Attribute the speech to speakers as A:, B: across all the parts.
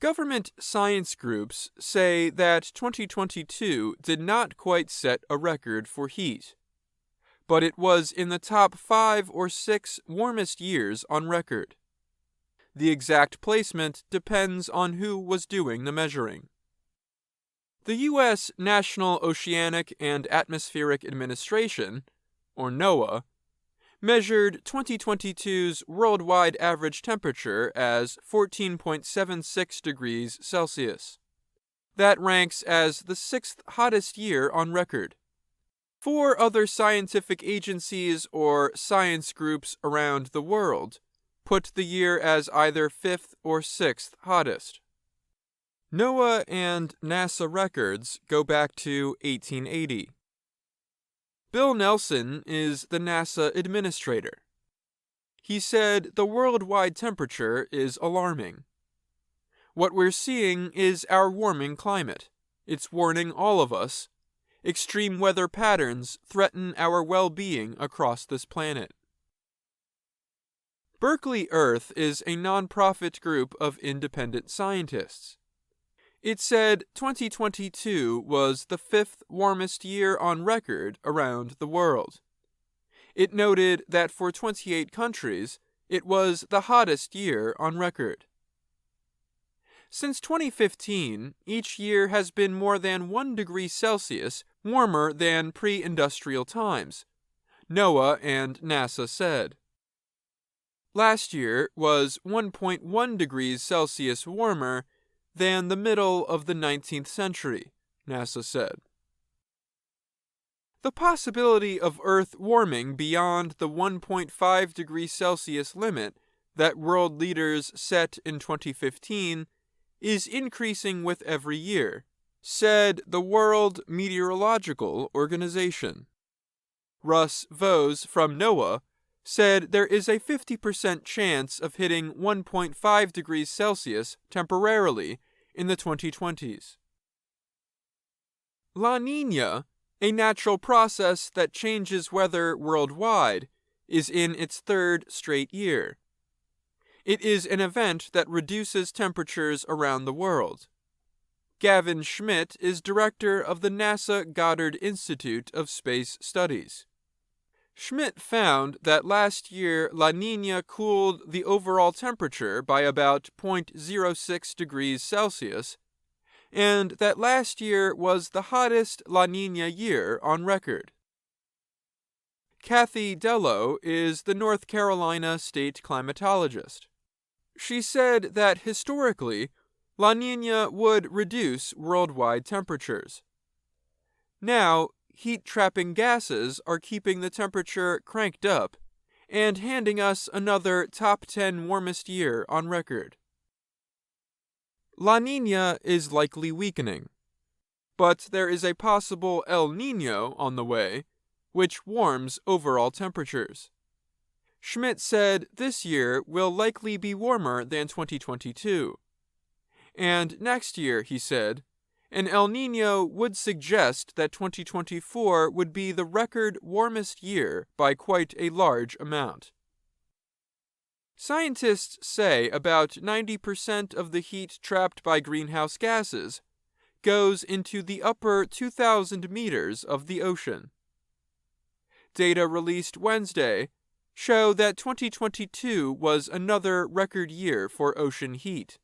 A: Government science groups say that 2022 did not quite set a record for heat, but it was in the top 5 or 6 warmest years on record. The exact placement depends on who was doing the measuring. The U.S. National Oceanic and Atmospheric Administration, or NOAA, measured 2022's worldwide average temperature as 14.76 degrees Celsius. That ranks as the 6th hottest year on record. 4 other scientific agencies or science groups around the world put the year as either 5th or 6th hottest. NOAA and NASA records go back to 1880. Bill Nelson is the NASA administrator. He said the worldwide temperature is alarming. What we're seeing is our warming climate. It's warning all of us. Extreme weather patterns threaten our well-being across this planet. Berkeley Earth is a nonprofit group of independent scientists. It said 2022 was the 5th warmest year on record around the world. It noted that for 28 countries, it was the hottest year on record. Since 2015, each year has been more than 1 degree Celsius warmer than pre-industrial times, NOAA and NASA said. Last year was 1.1 degrees Celsius warmer than the middle of the 19th century, NASA said. The possibility of Earth warming beyond the 1.5 degrees Celsius limit that world leaders set in 2015 is increasing with every year, said the World Meteorological Organization. Russ Vose from NOAA said there is a 50% chance of hitting 1.5 degrees Celsius temporarily in the 2020s. La Niña, a natural process that changes weather worldwide, is in its 3rd straight year. It is an event that reduces temperatures around the world. Gavin Schmidt is director of the NASA Goddard Institute of Space Studies. Schmidt found that last year La Niña cooled the overall temperature by about 0.06 degrees Celsius, and that last year was the hottest La Niña year on record. Kathy Dello is the North Carolina state climatologist. She said that historically, La Niña would reduce worldwide temperatures. Now, heat-trapping gases are keeping the temperature cranked up and handing us another top 10 warmest year on record. La Niña is likely weakening, but there is a possible El Niño on the way, which warms overall temperatures. Schmidt said this year will likely be warmer than 2022. And next year, he said, an El Niño would suggest that 2024 would be the record warmest year by quite a large amount. Scientists say about 90% of the heat trapped by greenhouse gases goes into the upper 2,000 meters of the ocean. Data released Wednesday show that 2022 was another record year for ocean heat.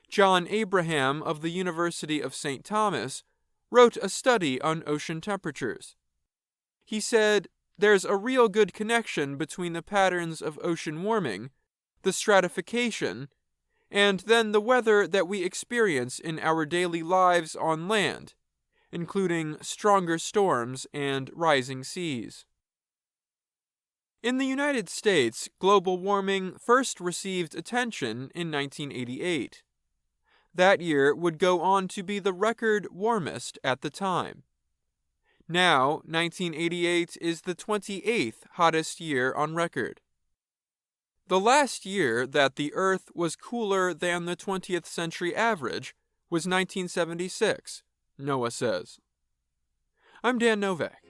A: John Abraham of the University of St. Thomas wrote a study on ocean temperatures. He said, there's a real good connection between the patterns of ocean warming, the stratification, and then the weather that we experience in our daily lives on land, including stronger storms and rising seas. In the United States, global warming first received attention in 1988. That year would go on to be the record warmest at the time. Now, 1988 is the 28th hottest year on record. The last year that the Earth was cooler than the 20th century average was 1976, NOAA says. I'm Dan Novak.